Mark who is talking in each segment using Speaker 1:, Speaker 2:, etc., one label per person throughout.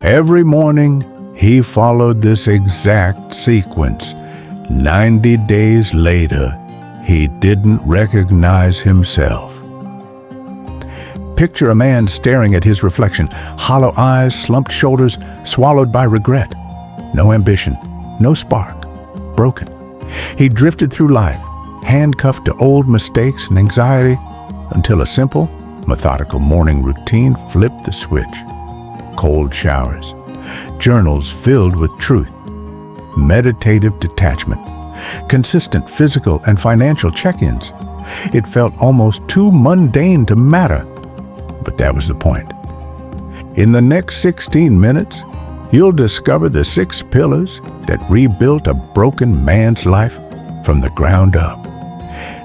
Speaker 1: Every morning, he followed this exact sequence. 90 days later, he didn't recognize himself. Picture a man staring at his reflection, hollow eyes, slumped shoulders, swallowed by regret. No ambition, no spark, broken. He drifted through life, handcuffed to old mistakes and anxiety, until a simple, methodical morning routine flipped the switch. Cold showers, journals filled with truth, meditative detachment, consistent physical and financial check-ins. It felt almost too mundane to matter, but that was the point. In the next 16 minutes, you'll discover the 6 pillars that rebuilt a broken man's life from the ground up.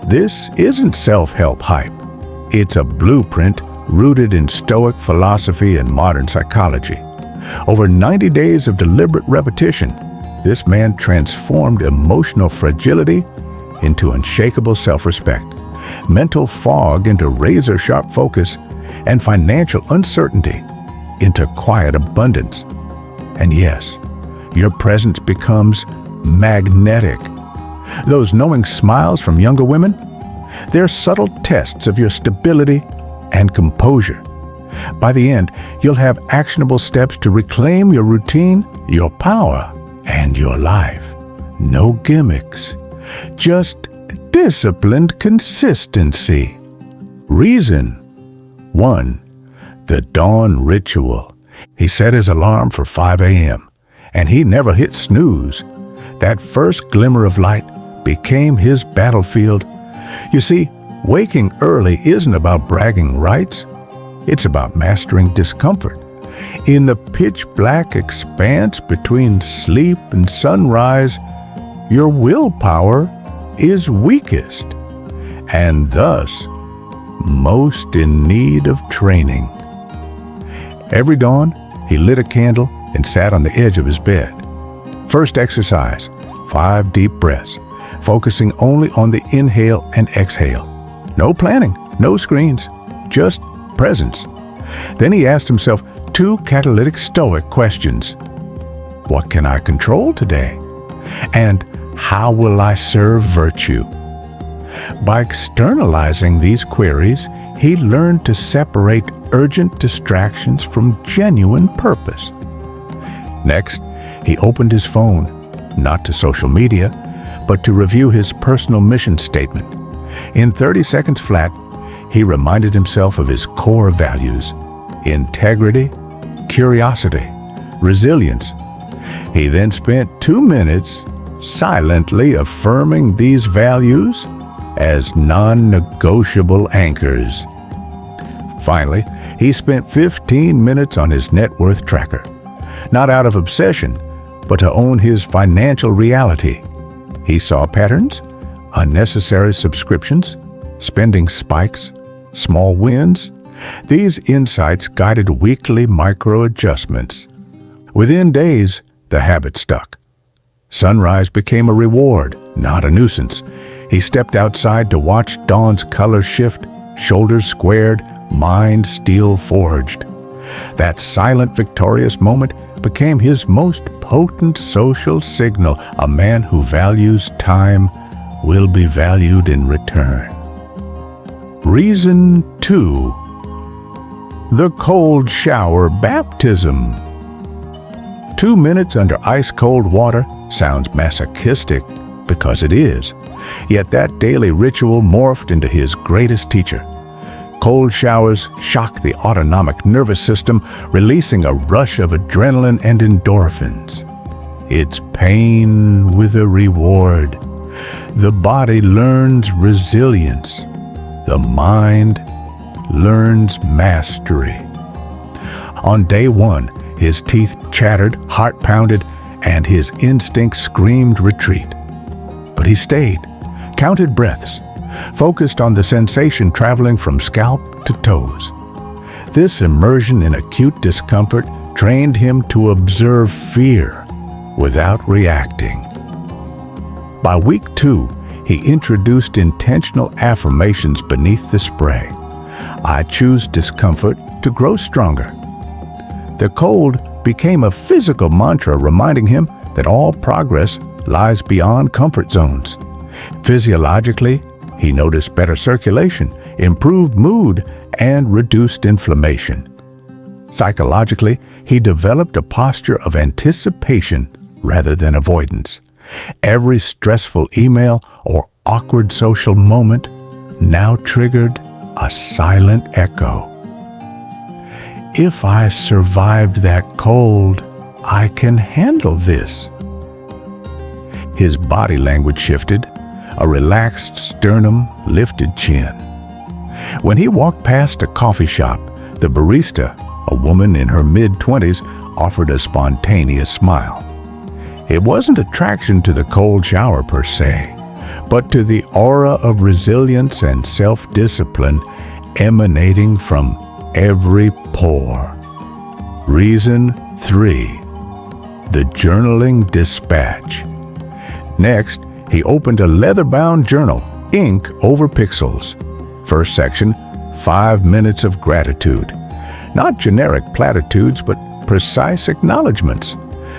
Speaker 1: This isn't self-help hype. It's a blueprint rooted in Stoic philosophy and modern psychology. Over 90 days of deliberate repetition, this man transformed emotional fragility into unshakable self-respect, mental fog into razor-sharp focus, and financial uncertainty into quiet abundance. And yes, your presence becomes magnetic. Those knowing smiles from younger women, they're subtle tests of your stability and composure. By the end, you'll have actionable steps to reclaim your routine, your power, and your life. No gimmicks, just disciplined consistency. Reason 1. The dawn ritual. He set his alarm for 5 a.m., and he never hit snooze. That first glimmer of light became his battlefield. You see, waking early isn't about bragging rights. It's about mastering discomfort. In the pitch-black expanse between sleep and sunrise, your willpower is weakest, and thus most in need of training. Every dawn, he lit a candle and sat on the edge of his bed. First exercise, 5 deep breaths, focusing only on the inhale and exhale. No planning, no screens, just presence. Then he asked himself 2 catalytic Stoic questions. What can I control today? And how will I serve virtue? By externalizing these queries, he learned to separate urgent distractions from genuine purpose. Next, he opened his phone, not to social media, but to review his personal mission statement. In 30 seconds flat, he reminded himself of his core values: integrity, curiosity, resilience. He then spent 2 minutes silently affirming these values as non-negotiable anchors. Finally, he spent 15 minutes on his net worth tracker, not out of obsession, but to own his financial reality. He saw patterns, unnecessary subscriptions, spending spikes, small wins. These insights guided weekly micro-adjustments. Within days, the habit stuck. Sunrise became a reward, not a nuisance. He stepped outside to watch dawn's color shift, shoulders squared, mind steel forged. That silent, victorious moment became his most potent social signal. A man who values time will be valued in return. Reason 2. The cold shower baptism. 2 minutes under ice-cold water sounds masochistic because it is. Yet that daily ritual morphed into his greatest teacher. Cold showers shock the autonomic nervous system, releasing a rush of adrenaline and endorphins. It's pain with a reward. The body learns resilience. The mind learns mastery. On day 1, his teeth chattered, heart pounded, and his instincts screamed retreat. But he stayed, counted breaths, focused on the sensation traveling from scalp to toes. This immersion in acute discomfort trained him to observe fear without reacting. By week 2, he introduced intentional affirmations beneath the spray. I choose discomfort to grow stronger. The cold became a physical mantra reminding him that all progress lies beyond comfort zones. Physiologically, he noticed better circulation, improved mood, and reduced inflammation. Psychologically, he developed a posture of anticipation rather than avoidance. Every stressful email or awkward social moment now triggered a silent echo. If I survived that cold, I can handle this. His body language shifted, a relaxed sternum, lifted chin. When he walked past a coffee shop, the barista, a woman in her mid-20s, offered a spontaneous smile. It wasn't attraction to the cold shower per se, but to the aura of resilience and self-discipline emanating from every pore. Reason 3. The Journaling Dispatch. Next, he opened a leather-bound journal, ink over pixels. First section, 5 minutes of gratitude. Not generic platitudes, but precise acknowledgments.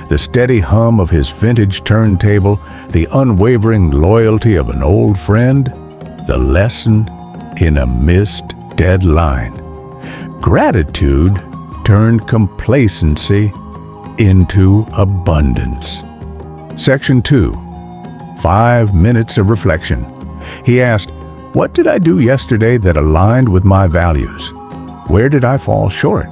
Speaker 1: The steady hum of his vintage turntable, the unwavering loyalty of an old friend, the lesson in a missed deadline. Gratitude turned complacency into abundance. Section 2. 5 minutes of reflection. He asked, "What did I do yesterday that aligned with my values? Where did I fall short?"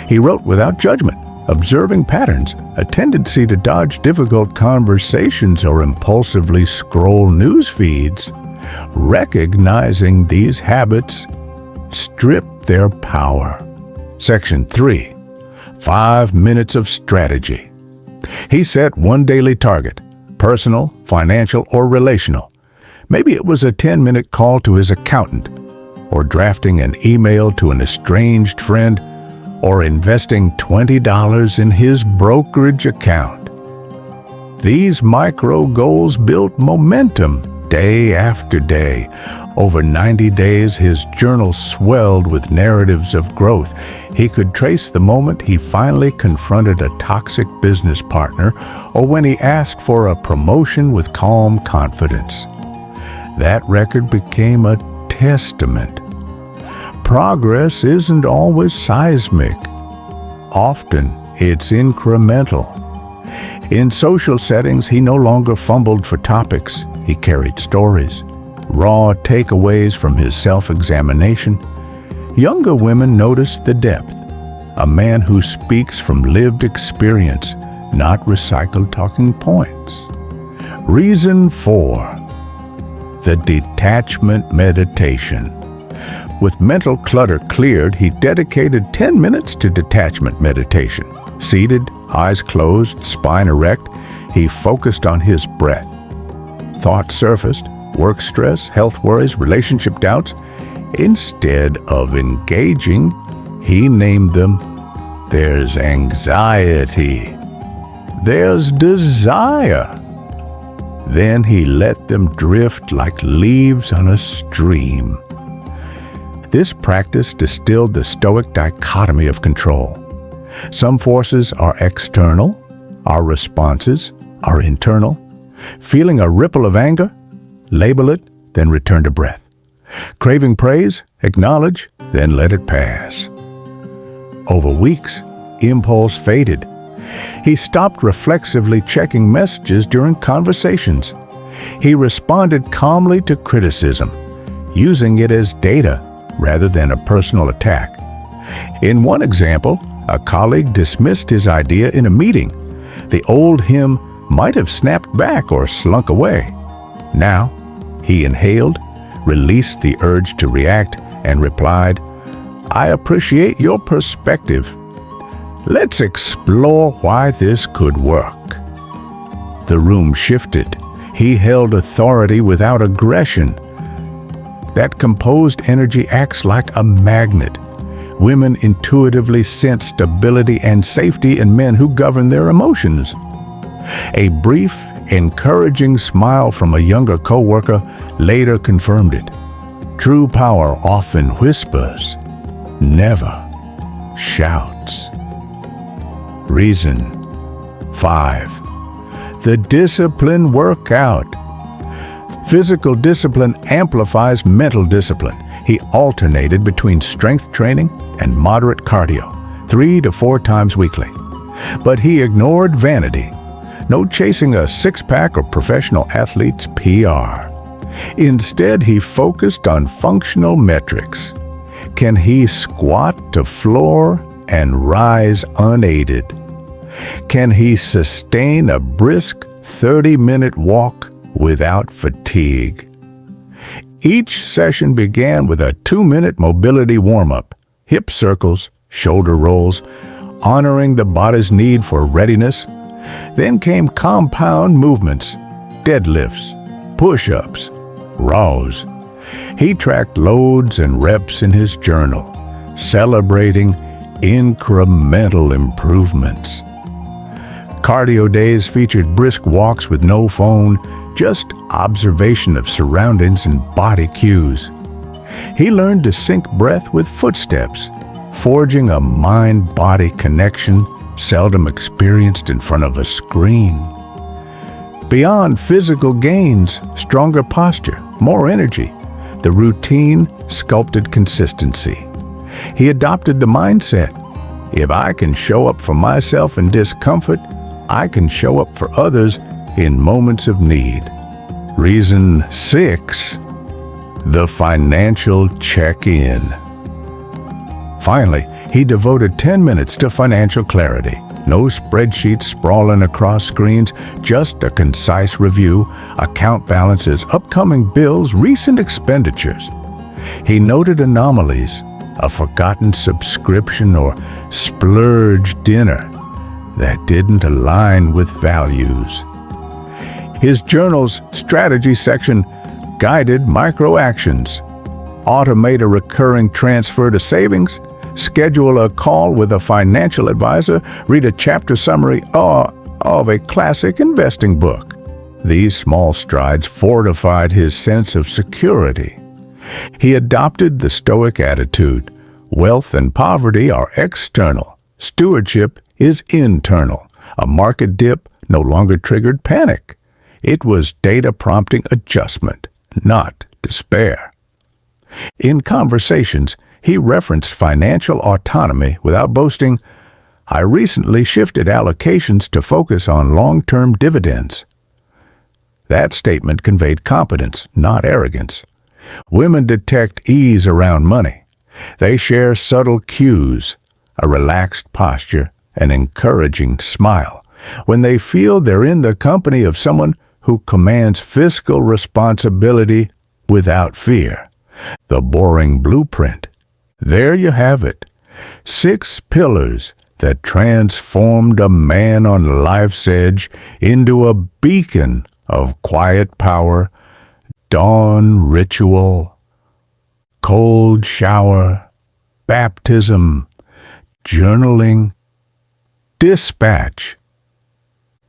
Speaker 1: He wrote without judgment, observing patterns, a tendency to dodge difficult conversations or impulsively scroll news feeds. Recognizing these habits stripped their power. Section 3. 5 minutes of strategy. He set one daily target, personal, financial, or relational. Maybe it was a 10-minute call to his accountant, or drafting an email to an estranged friend, or investing $20 in his brokerage account. These micro goals built momentum day after day. Over 90 days, his journal swelled with narratives of growth. He could trace the moment he finally confronted a toxic business partner, or when he asked for a promotion with calm confidence. That record became a testament. Progress isn't always seismic. Often, it's incremental. In social settings, he no longer fumbled for topics. He carried stories, raw takeaways from his self-examination. Younger women noticed the depth. A man who speaks from lived experience, not recycled talking points. Reason 4. The detachment meditation. With mental clutter cleared, he dedicated 10 minutes to detachment meditation. Seated, eyes closed, spine erect, he focused on his breath. Thoughts surfaced, work stress, health worries, relationship doubts. Instead of engaging, he named them, there's anxiety, there's desire. Then he let them drift like leaves on a stream. This practice distilled the Stoic dichotomy of control. Some forces are external, our responses are internal. Feeling a ripple of anger? Label it, then return to breath. Craving praise? Acknowledge, then let it pass. Over weeks, impulse faded. He stopped reflexively checking messages during conversations. He responded calmly to criticism, using it as data rather than a personal attack. In one example, a colleague dismissed his idea in a meeting. The old him might have snapped back or slunk away. Now, he inhaled, released the urge to react, and replied, "I appreciate your perspective. Let's explore why this could work." The room shifted. He held authority without aggression. That composed energy acts like a magnet. Women intuitively sense stability and safety in men who govern their emotions. A brief, encouraging smile from a younger coworker later confirmed it. True power often whispers, never shouts. Reason. 5. The discipline workout. Physical discipline amplifies mental discipline. He alternated between strength training and moderate cardio, 3 to 4 times weekly. But he ignored vanity. No chasing a six-pack or professional athlete's PR. Instead, he focused on functional metrics. Can he squat to floor and rise unaided? Can he sustain a brisk 30-minute walk without fatigue? Each session began with a 2-minute mobility warm-up, hip circles, shoulder rolls, honoring the body's need for readiness. Then came compound movements, deadlifts, push-ups, rows. He tracked loads and reps in his journal, celebrating incremental improvements. Cardio days featured brisk walks with no phone, just observation of surroundings and body cues. He learned to sync breath with footsteps, forging a mind-body connection seldom experienced in front of a screen. Beyond physical gains, stronger posture, more energy, the routine sculpted consistency. He adopted the mindset, if I can show up for myself in discomfort, I can show up for others in moments of need. Reason 6. The financial check-in. Finally, he devoted 10 minutes to financial clarity. No spreadsheets sprawling across screens, just a concise review, account balances, upcoming bills, recent expenditures. He noted anomalies, a forgotten subscription or splurge dinner that didn't align with values. His journal's strategy section guided micro actions. Automate a recurring transfer to savings, schedule a call with a financial advisor, read a chapter summary of a classic investing book. These small strides fortified his sense of security. He adopted the Stoic attitude. Wealth and poverty are external. Stewardship is internal. A market dip no longer triggered panic. It was data prompting adjustment, not despair. In conversations, he referenced financial autonomy without boasting, I recently shifted allocations to focus on long-term dividends. That statement conveyed competence, not arrogance. Women detect ease around money. They share subtle cues, a relaxed posture, an encouraging smile, when they feel they're in the company of someone who commands fiscal responsibility without fear. The boring blueprint. There you have it. 6 pillars that transformed a man on life's edge into a beacon of quiet power, dawn ritual, cold shower, baptism, journaling, dispatch,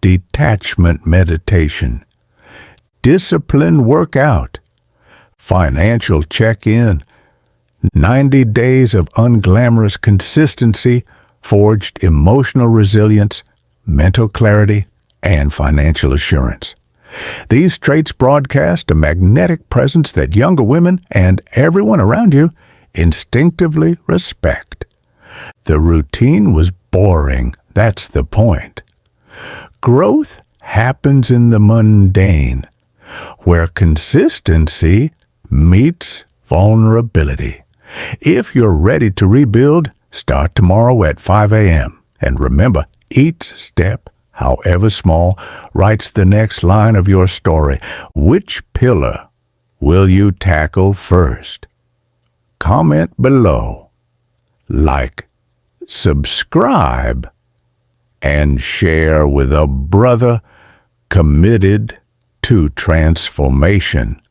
Speaker 1: detachment meditation, discipline workout, financial check-in, 90 days of unglamorous consistency forged emotional resilience, mental clarity, and financial assurance. These traits broadcast a magnetic presence that younger women and everyone around you instinctively respect. The routine was boring, that's the point. Growth happens in the mundane, where consistency meets vulnerability. If you're ready to rebuild, start tomorrow at 5 a.m. And remember, each step, however small, writes the next line of your story. Which pillar will you tackle first? Comment below, like, subscribe, and share with a brother committed to transformation.